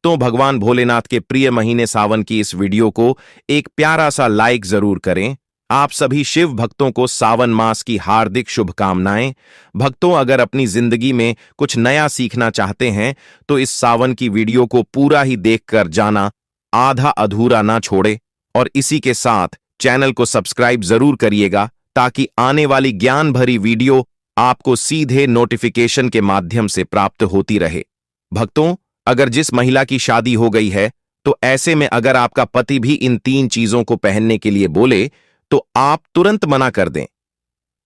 भक्तों, भगवान भोलेनाथ के प्रिय महीने सावन की इस वीडियो को एक प्यारा सा लाइक जरूर करें। आप सभी शिव भक्तों को सावन मास की हार्दिक शुभकामनाएं। भक्तों, अगर अपनी जिंदगी में कुछ नया सीखना चाहते हैं तो इस सावन की वीडियो को पूरा ही देखकर जाना, आधा अधूरा ना छोड़े। और इसी के साथ चैनल को सब्सक्राइब जरूर करिएगा ताकि आने वाली ज्ञान भरी वीडियो आपको सीधे नोटिफिकेशन के माध्यम से प्राप्त होती रहे। भक्तों, अगर जिस महिला की शादी हो गई है तो ऐसे में अगर आपका पति भी इन 3 चीजों को पहनने के लिए बोले तो आप तुरंत मना कर दें।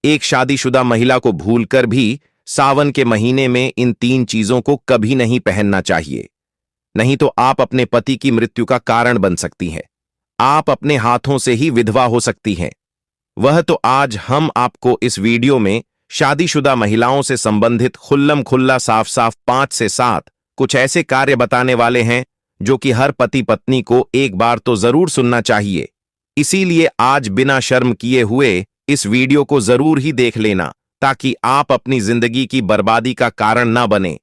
एक शादीशुदा महिला को भूलकर भी सावन के महीने में इन 3 चीजों को कभी नहीं पहनना चाहिए, नहीं तो आप अपने पति की मृत्यु का कारण बन सकती हैं। आप अपने हाथों से ही विधवा हो सकती हैं। वह तो आज हम आपको इस वीडियो में शादीशुदा महिलाओं से संबंधित खुल्लम खुल्ला साफ साफ 5 से 7 कुछ ऐसे कार्य बताने वाले हैं जो कि हर पति पत्नी को एक बार तो जरूर सुनना चाहिए। इसीलिए आज बिना शर्म किए हुए इस वीडियो को जरूर ही देख लेना ताकि आप अपनी जिंदगी की बर्बादी का कारण ना बने।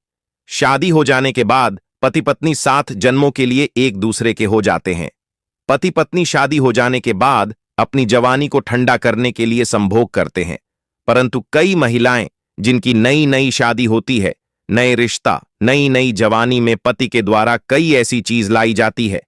शादी हो जाने के बाद पति पत्नी 7 जन्मों के लिए एक दूसरे के हो जाते हैं। पति पत्नी शादी हो जाने के बाद अपनी जवानी को ठंडा करने के लिए संभोग करते हैं, परंतु कई महिलाएं जिनकी नई नई शादी होती है, नए रिश्ता, नई नई जवानी में पति के द्वारा कई ऐसी चीज लाई जाती है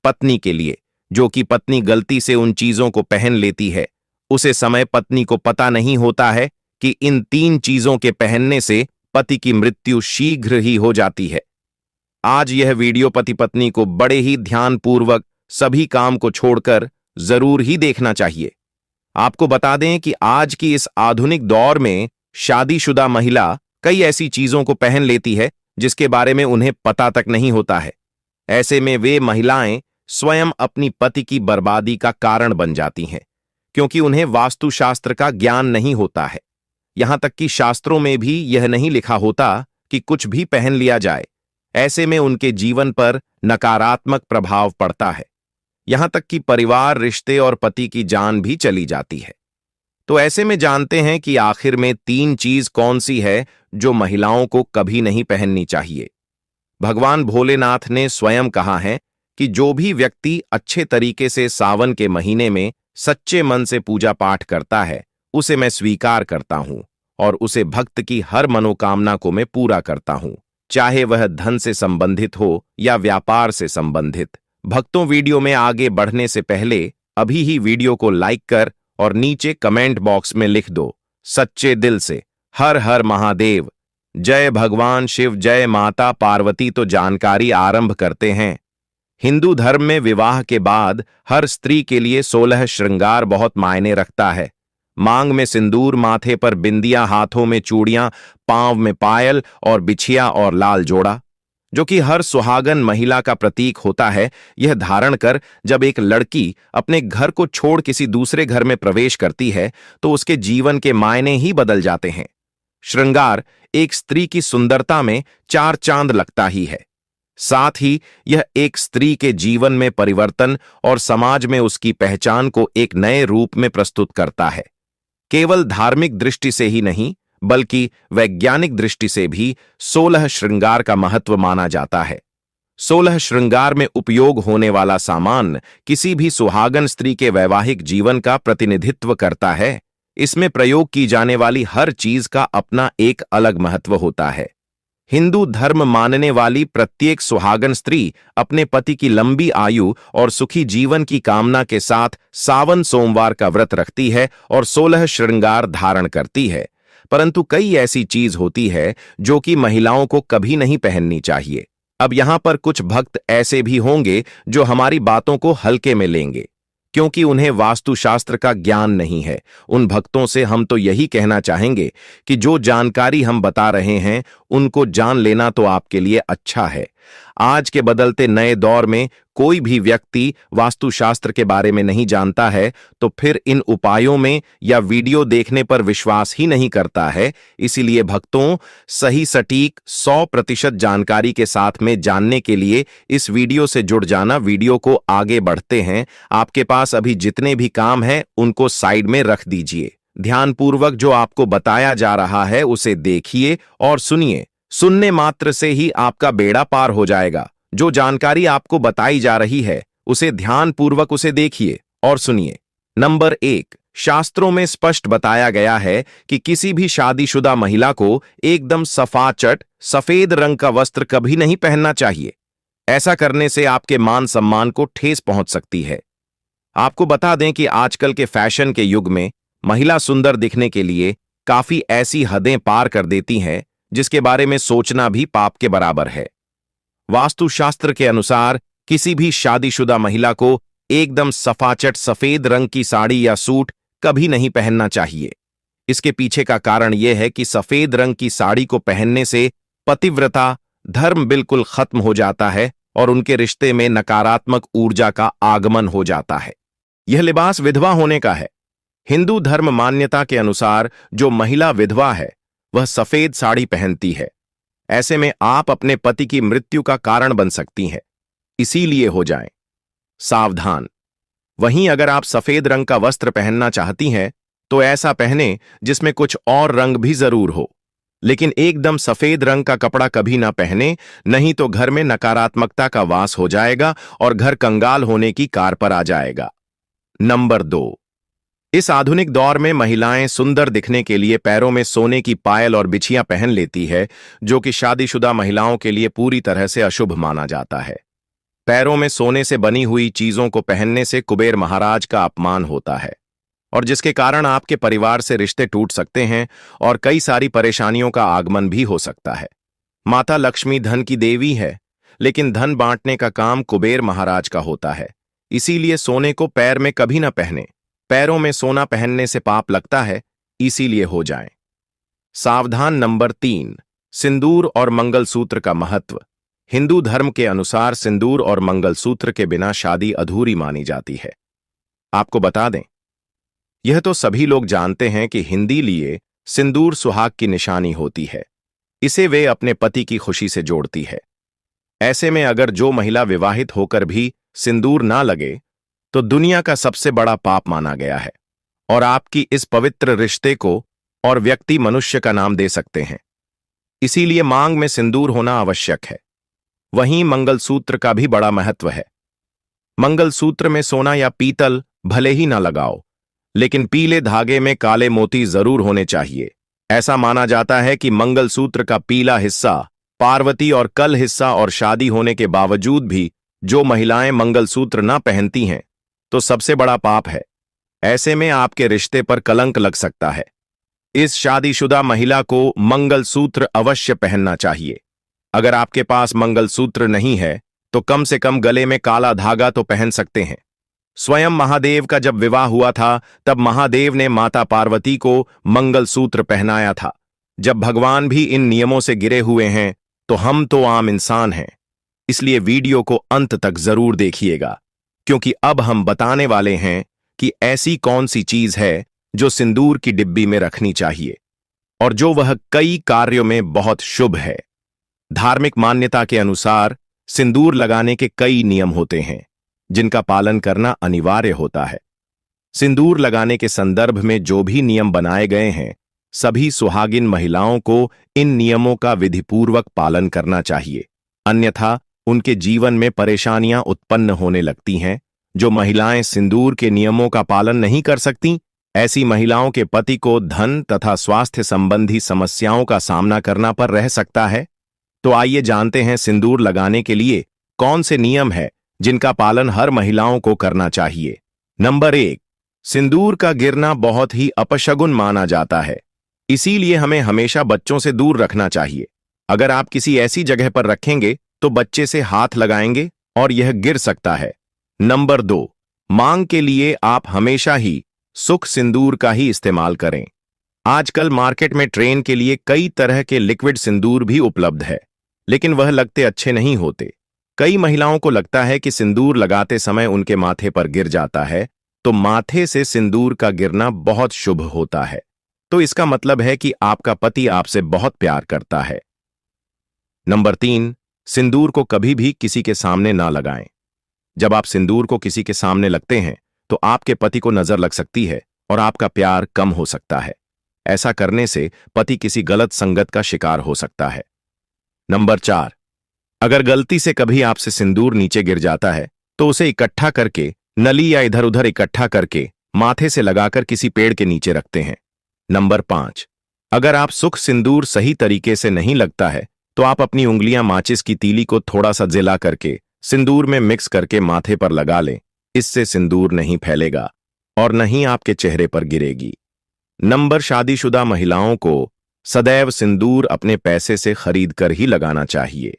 पत्नी के लिए, जो कि पत्नी गलती से उन चीजों को पहन लेती है। उसे समय पत्नी को पता नहीं होता है कि इन 3 चीजों के पहनने से पति की मृत्यु शीघ्र ही हो जाती है। आज यह वीडियो पति पत्नी को बड़े ही ध्यानपूर्वक सभी काम को छोड़कर जरूर ही देखना चाहिए। आपको बता दें कि आज की इस आधुनिक दौर में शादीशुदा महिला कई ऐसी चीजों को पहन लेती है जिसके बारे में उन्हें पता तक नहीं होता है। ऐसे में वे महिलाएं स्वयं अपनी पति की बर्बादी का कारण बन जाती हैं, क्योंकि उन्हें वास्तुशास्त्र का ज्ञान नहीं होता है। यहां तक कि शास्त्रों में भी यह नहीं लिखा होता कि कुछ भी पहन लिया जाए। ऐसे में उनके जीवन पर नकारात्मक प्रभाव पड़ता है, यहां तक कि परिवार, रिश्ते और पति की जान भी चली जाती है। तो ऐसे में जानते हैं कि आखिर में 3 चीज कौन सी है जो महिलाओं को कभी नहीं पहननी चाहिए। भगवान भोलेनाथ ने स्वयं कहा है कि जो भी व्यक्ति अच्छे तरीके से सावन के महीने में सच्चे मन से पूजा पाठ करता है, उसे मैं स्वीकार करता हूं और उसे भक्त की हर मनोकामना को मैं पूरा करता हूं, चाहे वह धन से संबंधित हो या व्यापार से संबंधित। भक्तों, वीडियो में आगे बढ़ने से पहले अभी ही वीडियो को लाइक कर और नीचे कमेंट बॉक्स में लिख दो सच्चे दिल से हर हर महादेव, जय भगवान शिव, जय माता पार्वती। तो जानकारी आरंभ करते हैं। हिंदू धर्म में विवाह के बाद हर स्त्री के लिए 16 श्रृंगार बहुत मायने रखता है। मांग में सिंदूर, माथे पर बिंदियां, हाथों में चूड़ियां, पांव में पायल और बिछिया और लाल जोड़ा, जो कि हर सुहागन महिला का प्रतीक होता है। यह धारण कर जब एक लड़की अपने घर को छोड़ किसी दूसरे घर में प्रवेश करती है तो उसके जीवन के मायने ही बदल जाते हैं। श्रृंगार एक स्त्री की सुंदरता में 4 चांद लगता ही है। साथ ही यह एक स्त्री के जीवन में परिवर्तन और समाज में उसकी पहचान को एक नए रूप में प्रस्तुत करता है। केवल धार्मिक दृष्टि से ही नहीं बल्कि वैज्ञानिक दृष्टि से भी 16 श्रृंगार का महत्व माना जाता है। 16 श्रृंगार में उपयोग होने वाला सामान किसी भी सुहागन स्त्री के वैवाहिक जीवन का प्रतिनिधित्व करता है। इसमें प्रयोग की जाने वाली हर चीज का अपना एक अलग महत्व होता है। हिंदू धर्म मानने वाली प्रत्येक सुहागन स्त्री अपने पति की लंबी आयु और सुखी जीवन की कामना के साथ सावन सोमवार का व्रत रखती है और 16 श्रृंगार धारण करती है। परंतु कई ऐसी चीज होती है जो कि महिलाओं को कभी नहीं पहननी चाहिए। अब यहां पर कुछ भक्त ऐसे भी होंगे जो हमारी बातों को हल्के में लेंगे, क्योंकि उन्हें वास्तुशास्त्र का ज्ञान नहीं है। उन भक्तों से हम तो यही कहना चाहेंगे कि जो जानकारी हम बता रहे हैं उनको जान लेना तो आपके लिए अच्छा है। आज के बदलते नए दौर में कोई भी व्यक्ति वास्तुशास्त्र के बारे में नहीं जानता है तो फिर इन उपायों में या वीडियो देखने पर विश्वास ही नहीं करता है। इसीलिए भक्तों, सही सटीक 100% जानकारी के साथ में जानने के लिए इस वीडियो से जुड़ जाना। वीडियो को आगे बढ़ते हैं। आपके पास अभी जितने भी काम हैं उनको साइड में रख दीजिए। ध्यानपूर्वक जो आपको बताया जा रहा है उसे देखिए और सुनिए। सुनने मात्र से ही आपका बेड़ा पार हो जाएगा। जो जानकारी आपको बताई जा रही है उसे ध्यानपूर्वक उसे देखिए और सुनिए। नंबर 1, शास्त्रों में स्पष्ट बताया गया है कि किसी भी शादीशुदा महिला को एकदम सफाचट सफेद रंग का वस्त्र कभी नहीं पहनना चाहिए। ऐसा करने से आपके मान सम्मान को ठेस पहुंच सकती है। आपको बता दें कि आजकल के फैशन के युग में महिला सुंदर दिखने के लिए काफी ऐसी हदें पार कर देती हैं जिसके बारे में सोचना भी पाप के बराबर है। वास्तुशास्त्र के अनुसार किसी भी शादीशुदा महिला को एकदम सफाचट सफेद रंग की साड़ी या सूट कभी नहीं पहनना चाहिए। इसके पीछे का कारण यह है कि सफेद रंग की साड़ी को पहनने से पतिव्रता धर्म बिल्कुल खत्म हो जाता है और उनके रिश्ते में नकारात्मक ऊर्जा का आगमन हो जाता है। यह लिबास विधवा होने का है। हिंदू धर्म मान्यता के अनुसार जो महिला विधवा है वह सफेद साड़ी पहनती है। ऐसे में आप अपने पति की मृत्यु का कारण बन सकती हैं, इसीलिए हो जाएं सावधान। वहीं अगर आप सफेद रंग का वस्त्र पहनना चाहती हैं तो ऐसा पहने जिसमें कुछ और रंग भी जरूर हो, लेकिन एकदम सफेद रंग का कपड़ा कभी ना पहने, नहीं तो घर में नकारात्मकता का वास हो जाएगा और घर कंगाल होने की कार पर आ जाएगा। नंबर 2, इस आधुनिक दौर में महिलाएं सुंदर दिखने के लिए पैरों में सोने की पायल और बिछियां पहन लेती है, जो कि शादीशुदा महिलाओं के लिए पूरी तरह से अशुभ माना जाता है। पैरों में सोने से बनी हुई चीजों को पहनने से कुबेर महाराज का अपमान होता है और जिसके कारण आपके परिवार से रिश्ते टूट सकते हैं और कई सारी परेशानियों का आगमन भी हो सकता है। माता लक्ष्मी धन की देवी है, लेकिन धन बांटने का काम कुबेर महाराज का होता है, इसीलिए सोने को पैर में कभी ना पहने। पैरों में सोना पहनने से पाप लगता है, इसीलिए हो जाएं सावधान। नंबर 3, सिंदूर और मंगलसूत्र का महत्व। हिंदू धर्म के अनुसार सिंदूर और मंगलसूत्र के बिना शादी अधूरी मानी जाती है। आपको बता दें, यह तो सभी लोग जानते हैं कि हिंदी लिए सिंदूर सुहाग की निशानी होती है। इसे वे अपने पति की खुशी से जोड़ती है। ऐसे में अगर जो महिला विवाहित होकर भी सिंदूर ना लगे तो दुनिया का सबसे बड़ा पाप माना गया है और आपकी इस पवित्र रिश्ते को और व्यक्ति मनुष्य का नाम दे सकते हैं। इसीलिए मांग में सिंदूर होना आवश्यक है। वहीं मंगलसूत्र का भी बड़ा महत्व है। मंगलसूत्र में सोना या पीतल भले ही ना लगाओ, लेकिन पीले धागे में काले मोती जरूर होने चाहिए। ऐसा माना जाता है कि मंगलसूत्र का पीला हिस्सा पार्वती और कल हिस्सा और शादी होने के बावजूद भी जो महिलाएं मंगलसूत्र ना पहनती हैं तो सबसे बड़ा पाप है। ऐसे में आपके रिश्ते पर कलंक लग सकता है। इस शादीशुदा महिला को मंगलसूत्र अवश्य पहनना चाहिए। अगर आपके पास मंगलसूत्र नहीं है तो कम से कम गले में काला धागा तो पहन सकते हैं। स्वयं महादेव का जब विवाह हुआ था तब महादेव ने माता पार्वती को मंगलसूत्र पहनाया था। जब भगवान भी इन नियमों से गिरे हुए हैं तो हम तो आम इंसान हैं। इसलिए वीडियो को अंत तक जरूर देखिएगा, क्योंकि अब हम बताने वाले हैं कि ऐसी कौन सी चीज है जो सिंदूर की डिब्बी में रखनी चाहिए और जो वह कई कार्यों में बहुत शुभ है। धार्मिक मान्यता के अनुसार सिंदूर लगाने के कई नियम होते हैं जिनका पालन करना अनिवार्य होता है। सिंदूर लगाने के संदर्भ में जो भी नियम बनाए गए हैं, सभी सुहागिन महिलाओं को इन नियमों का विधिपूर्वक पालन करना चाहिए, अन्यथा उनके जीवन में परेशानियां उत्पन्न होने लगती हैं। जो महिलाएं सिंदूर के नियमों का पालन नहीं कर सकती, ऐसी महिलाओं के पति को धन तथा स्वास्थ्य संबंधी समस्याओं का सामना करना पर रह सकता है। तो आइए जानते हैं सिंदूर लगाने के लिए कौन से नियम है जिनका पालन हर महिलाओं को करना चाहिए। नंबर 1, सिंदूर का गिरना बहुत ही अपशगुन माना जाता है, इसीलिए हमें हमेशा बच्चों से दूर रखना चाहिए। अगर आप किसी ऐसी जगह पर रखेंगे तो बच्चे से हाथ लगाएंगे और यह गिर सकता है। नंबर 2, मांग के लिए आप हमेशा ही सुख सिंदूर का ही इस्तेमाल करें। आजकल मार्केट में ट्रेन के लिए कई तरह के लिक्विड सिंदूर भी उपलब्ध है, लेकिन वह लगते अच्छे नहीं होते। कई महिलाओं को लगता है कि सिंदूर लगाते समय उनके माथे पर गिर जाता है, तो माथे से सिंदूर का गिरना बहुत शुभ होता है। तो इसका मतलब है कि आपका पति आपसे बहुत प्यार करता है। नंबर 3, सिंदूर को कभी भी किसी के सामने ना लगाएं। जब आप सिंदूर को किसी के सामने लगते हैं तो आपके पति को नजर लग सकती है और आपका प्यार कम हो सकता है। ऐसा करने से पति किसी गलत संगत का शिकार हो सकता है। नंबर 4, अगर गलती से कभी आपसे सिंदूर नीचे गिर जाता है तो उसे इकट्ठा करके नली या इधर उधर इकट्ठा करके माथे से लगाकर किसी पेड़ के नीचे रखते हैं। नंबर 5, अगर आप सुख सिंदूर सही तरीके से नहीं लगता है तो आप अपनी उंगलियां माचिस की तीली को थोड़ा सा जला करके सिंदूर में मिक्स करके माथे पर लगा लें। इससे सिंदूर नहीं फैलेगा और न ही आपके चेहरे पर गिरेगी। नंबर, शादीशुदा महिलाओं को सदैव सिंदूर अपने पैसे से खरीद कर ही लगाना चाहिए।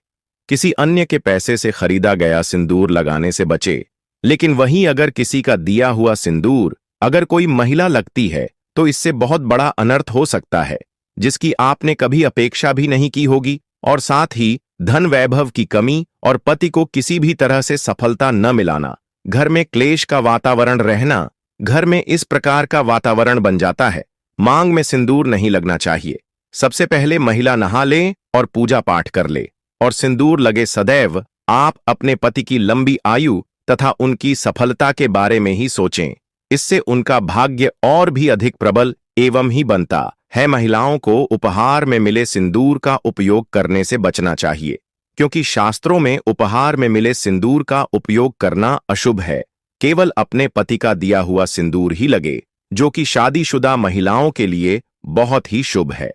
किसी अन्य के पैसे से खरीदा गया सिंदूर लगाने से बचे। लेकिन वहीं अगर किसी का दिया हुआ सिंदूर अगर कोई महिला लगती है तो इससे बहुत बड़ा अनर्थ हो सकता है, जिसकी आपने कभी अपेक्षा भी नहीं की होगी, और साथ ही धन वैभव की कमी और पति को किसी भी तरह से सफलता न मिलाना, घर में क्लेश का वातावरण रहना। घर में इस प्रकार का वातावरण बन जाता है। मांग में सिंदूर नहीं लगना चाहिए। सबसे पहले महिला नहा ले और पूजा पाठ कर ले और सिंदूर लगे। सदैव आप अपने पति की लंबी आयु तथा उनकी सफलता के बारे में ही सोचें। इससे उनका भाग्य और भी अधिक प्रबल एवं ही बनता है। महिलाओं को उपहार में मिले सिंदूर का उपयोग करने से बचना चाहिए, क्योंकि शास्त्रों में उपहार में मिले सिंदूर का उपयोग करना अशुभ है। केवल अपने पति का दिया हुआ सिंदूर ही लगे, जो कि शादीशुदा महिलाओं के लिए बहुत ही शुभ है।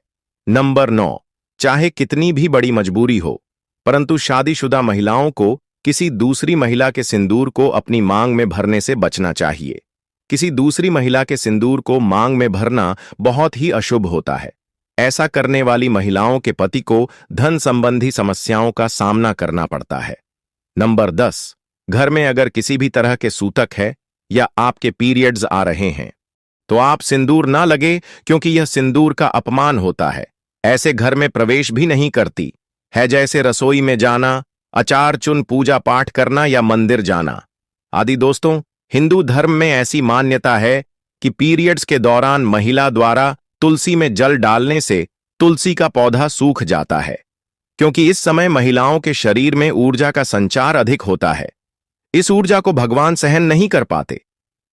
नंबर 9, चाहे कितनी भी बड़ी मजबूरी हो, परंतु शादीशुदा महिलाओं को किसी दूसरी महिला के सिंदूर को अपनी मांग में भरने से बचना चाहिए। किसी दूसरी महिला के सिंदूर को मांग में भरना बहुत ही अशुभ होता है। ऐसा करने वाली महिलाओं के पति को धन संबंधी समस्याओं का सामना करना पड़ता है। नंबर 10, घर में अगर किसी भी तरह के सूतक है या आपके पीरियड्स आ रहे हैं तो आप सिंदूर ना लगे, क्योंकि यह सिंदूर का अपमान होता है। ऐसे घर में प्रवेश भी नहीं करती है, जैसे रसोई में जाना, अचार चुन पूजा पाठ करना या मंदिर जाना आदि। दोस्तों, हिंदू धर्म में ऐसी मान्यता है कि पीरियड्स के दौरान महिला द्वारा तुलसी में जल डालने से तुलसी का पौधा सूख जाता है, क्योंकि इस समय महिलाओं के शरीर में ऊर्जा का संचार अधिक होता है। इस ऊर्जा को भगवान सहन नहीं कर पाते,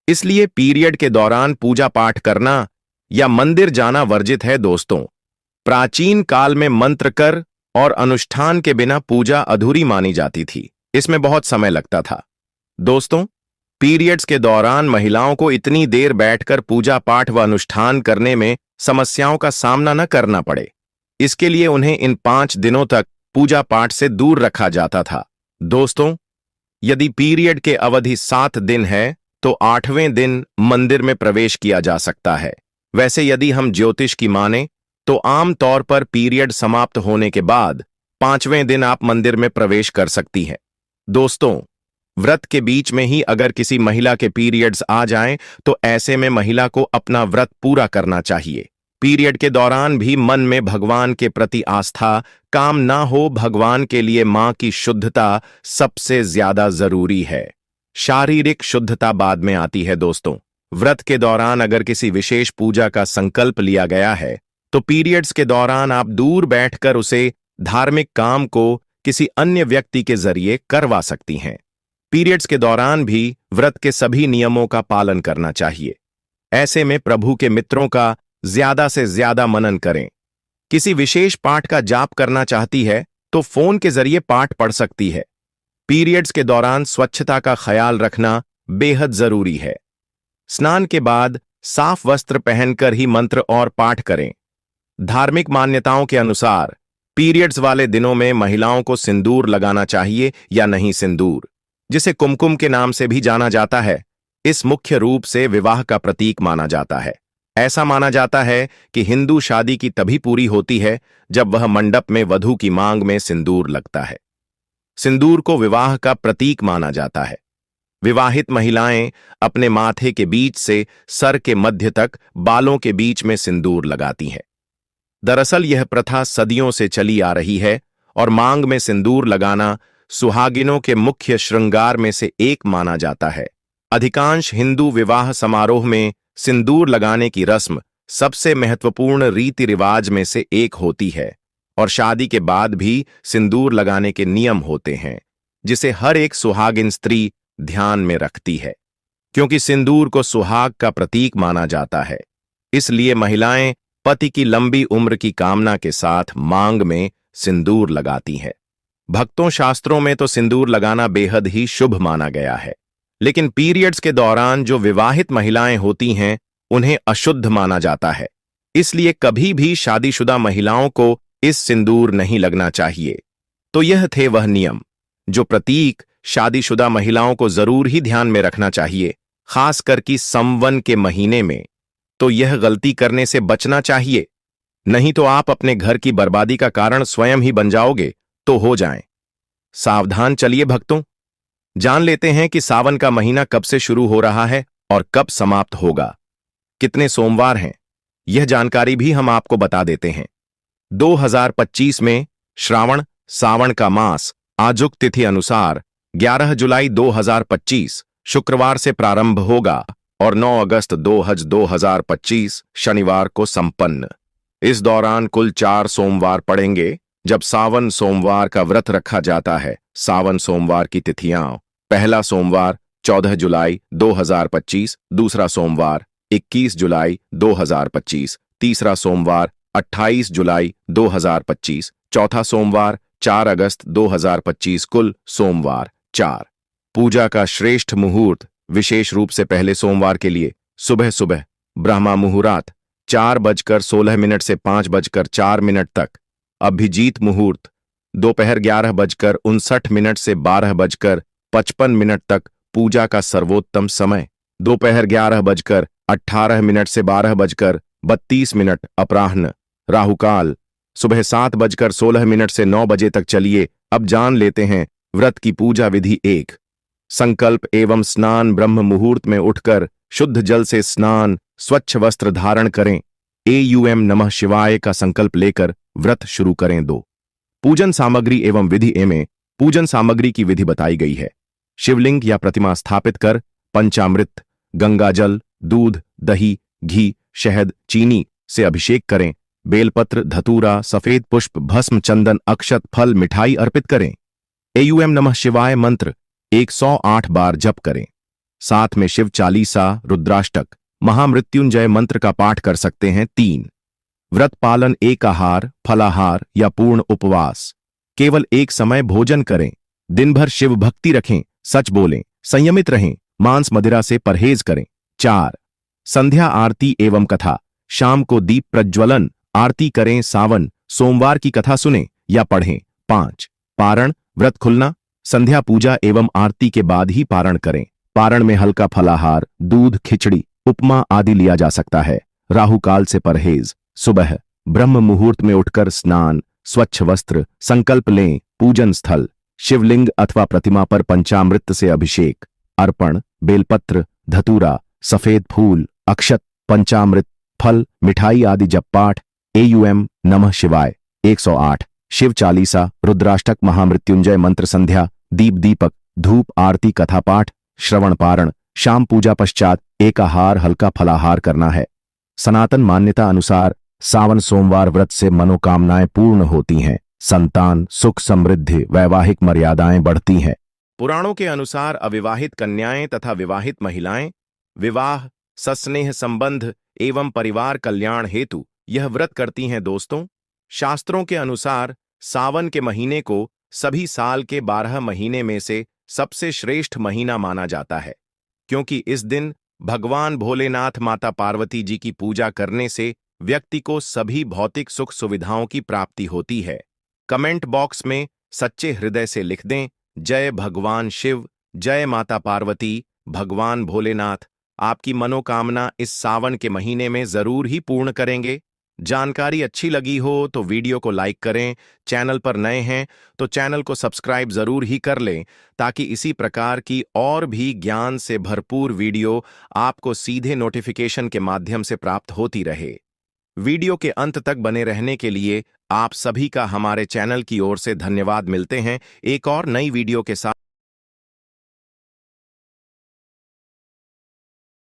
इसलिए पीरियड के दौरान पूजा पाठ करना या मंदिर जाना वर्जित है। दोस्तों, प्राचीन काल में मंत्र कर और अनुष्ठान के बिना पूजा अधूरी मानी जाती थी। इसमें बहुत समय लगता था। दोस्तों, पीरियड्स के दौरान महिलाओं को इतनी देर बैठकर पूजा पाठ व अनुष्ठान करने में समस्याओं का सामना न करना पड़े, इसके लिए उन्हें इन 5 दिनों तक पूजा पाठ से दूर रखा जाता था। दोस्तों, यदि पीरियड के अवधि 7 दिन है तो 8वें दिन मंदिर में प्रवेश किया जा सकता है। वैसे यदि हम ज्योतिष की माने तो आम तौर पर पीरियड समाप्त होने के बाद 5वें दिन आप मंदिर में प्रवेश कर सकती हैं। दोस्तों, व्रत के बीच में ही अगर किसी महिला के पीरियड्स आ जाएं तो ऐसे में महिला को अपना व्रत पूरा करना चाहिए। पीरियड के दौरान भी मन में भगवान के प्रति आस्था काम ना हो। भगवान के लिए मां की शुद्धता सबसे ज्यादा जरूरी है। शारीरिक शुद्धता बाद में आती है। दोस्तों, व्रत के दौरान अगर किसी विशेष पूजा का संकल्प लिया गया है तो पीरियड्स के दौरान आप दूर बैठकर उसे धार्मिक काम को किसी अन्य व्यक्ति के जरिए करवा सकती हैं। पीरियड्स के दौरान भी व्रत के सभी नियमों का पालन करना चाहिए। ऐसे में प्रभु के मित्रों का ज्यादा से ज्यादा मनन करें। किसी विशेष पाठ का जाप करना चाहती है तो फोन के जरिए पाठ पढ़ सकती है। पीरियड्स के दौरान स्वच्छता का ख्याल रखना बेहद जरूरी है। स्नान के बाद साफ वस्त्र पहनकर ही मंत्र और पाठ करें। धार्मिक मान्यताओं के अनुसार पीरियड्स वाले दिनों में महिलाओं को सिंदूर लगाना चाहिए या नहीं। सिंदूर, जिसे कुमकुम के नाम से भी जाना जाता है, इस मुख्य रूप से विवाह का प्रतीक माना जाता है। ऐसा माना जाता है कि हिंदू शादी की तभी पूरी होती है जब वह मंडप में वधू की मांग में सिंदूर लगता है। सिंदूर को विवाह का प्रतीक माना जाता है। विवाहित महिलाएं अपने माथे के बीच से सर के मध्य तक बालों के बीच में सिंदूर लगाती हैं। दरअसल यह प्रथा सदियों से चली आ रही है और मांग में सिंदूर लगाना सुहागिनों के मुख्य श्रृंगार में से एक माना जाता है। अधिकांश हिंदू विवाह समारोह में सिंदूर लगाने की रस्म सबसे महत्वपूर्ण रीति रिवाज में से एक होती है और शादी के बाद भी सिंदूर लगाने के नियम होते हैं, जिसे हर एक सुहागिन स्त्री ध्यान में रखती है। क्योंकि सिंदूर को सुहाग का प्रतीक माना जाता है, इसलिए महिलाएं पति की लंबी उम्र की कामना के साथ मांग में सिंदूर लगाती हैं। भक्तों, शास्त्रों में तो सिंदूर लगाना बेहद ही शुभ माना गया है, लेकिन पीरियड्स के दौरान जो विवाहित महिलाएं होती हैं उन्हें अशुद्ध माना जाता है। इसलिए कभी भी शादीशुदा महिलाओं को इस सिंदूर नहीं लगना चाहिए। तो यह थे वह नियम जो प्रतीक शादीशुदा महिलाओं को जरूर ही ध्यान में रखना चाहिए, खासकर कि संवन के महीने में तो यह गलती करने से बचना चाहिए, नहीं तो आप अपने घर की बर्बादी का कारण स्वयं ही बन जाओगे तो हो जाएं। सावधान चलिए भक्तों, जान लेते हैं कि सावन का महीना कब से शुरू हो रहा है और कब समाप्त होगा। कितने सोमवार हैं यह जानकारी भी हम आपको बता देते हैं। 2025 में श्रावण सावन का मास आजुक तिथि अनुसार 11 जुलाई 2025 शुक्रवार से प्रारंभ होगा और 9 अगस्त 2025 शनिवार को संपन्न। इस दौरान कुल 4 सोमवार पड़ेंगे जब सावन सोमवार का व्रत रखा जाता है। सावन सोमवार की तिथियां: पहला सोमवार 14 जुलाई 2025, दूसरा सोमवार 21 जुलाई 2025, तीसरा सोमवार 28 जुलाई 2025, चौथा सोमवार 4 अगस्त 2025। कुल सोमवार 4। पूजा का श्रेष्ठ मुहूर्त विशेष रूप से पहले सोमवार के लिए सुबह सुबह ब्रह्मा मुहूर्त 4:16 से 5:04 तक, अभिजीत मुहूर्त दोपहर 11:59 से 12:55 तक, पूजा का सर्वोत्तम समय दोपहर 11:18 से 12:32, अपराह्न राहुकाल सुबह 7:16 से 9 बजे तक। चलिए अब जान लेते हैं व्रत की पूजा विधि। 1. संकल्प एवं स्नान: ब्रह्म मुहूर्त में उठकर शुद्ध जल से स्नान, स्वच्छ वस्त्र धारण करें, एयूएम नमः शिवाय का संकल्प लेकर व्रत शुरू करें। 2. पूजन सामग्री एवं विधि में पूजन सामग्री की विधि बताई गई है। शिवलिंग या प्रतिमा स्थापित कर पंचामृत, गंगाजल, दूध, दही, घी, शहद, चीनी से अभिषेक करें। बेलपत्र, धतूरा, सफेद पुष्प, भस्म, चंदन, अक्षत, फल, मिठाई अर्पित करें। एयूएम नमः शिवाय मंत्र 108 बार जप करें। साथ में शिव चालीसा, रुद्राष्टक, महामृत्युंजय मंत्र का पाठ कर सकते हैं। 3. व्रत पालन: एकाहार, फलाहार या पूर्ण उपवास। केवल एक समय भोजन करें। दिन भर शिव भक्ति रखें, सच बोलें, संयमित रहें, मांस मदिरा से परहेज करें। 4. संध्या आरती एवं कथा: शाम को दीप प्रज्वलन आरती करें। सावन सोमवार की कथा सुनें या पढ़ें। 5. पारण: व्रत खुलना संध्या पूजा एवं आरती के बाद ही पारण करें। पारण में हल्का फलाहार, दूध, खिचड़ी, उपमा आदि लिया जा सकता है। राहु काल से परहेज: सुबह ब्रह्म मुहूर्त में उठकर स्नान, स्वच्छ वस्त्र, संकल्प लें। पूजन स्थल: शिवलिंग अथवा प्रतिमा पर पंचामृत से अभिषेक, अर्पण, बेलपत्र, धतूरा, सफेद फूल, अक्षत, पंचामृत, फल, मिठाई आदि जप पाठ। एयूएम नमः शिवाय 108, शिव चालीसा, रुद्राष्टक, महामृत्युंजय मंत्र, संध्या, दीप, दीपक, धूप, आरती, कथा पाठ, श्रवण पारण। शाम पूजा पश्चात एकाहार, हल्का फलाहार करना है। सनातन मान्यता अनुसार सावन सोमवार व्रत से मनोकामनाएं पूर्ण होती हैं, संतान, सुख, समृद्धि, वैवाहिक मर्यादाएं बढ़ती हैं। पुराणों के अनुसार अविवाहित कन्याएं तथा विवाहित महिलाएं विवाह, सस्नेह संबंध एवं परिवार कल्याण हेतु यह व्रत करती हैं। दोस्तों, शास्त्रों के अनुसार सावन के महीने को सभी साल के 12 महीने में से सबसे श्रेष्ठ महीना माना जाता है, क्योंकि इस दिन भगवान भोलेनाथ, माता पार्वती जी की पूजा करने से व्यक्ति को सभी भौतिक सुख सुविधाओं की प्राप्ति होती है। कमेंट बॉक्स में सच्चे हृदय से लिख दें, जय भगवान शिव, जय माता पार्वती, भगवान भोलेनाथ आपकी मनोकामना इस सावन के महीने में जरूर ही पूर्ण करेंगे। जानकारी अच्छी लगी हो तो वीडियो को लाइक करें, चैनल पर नए हैं तो चैनल को सब्सक्राइब जरूर ही कर लें, ताकि इसी प्रकार की और भी ज्ञान से भरपूर वीडियो आपको सीधे नोटिफिकेशन के माध्यम से प्राप्त होती रहे। वीडियो के अंत तक बने रहने के लिए आप सभी का हमारे चैनल की ओर से धन्यवाद। मिलते हैं एक और नई वीडियो के साथ।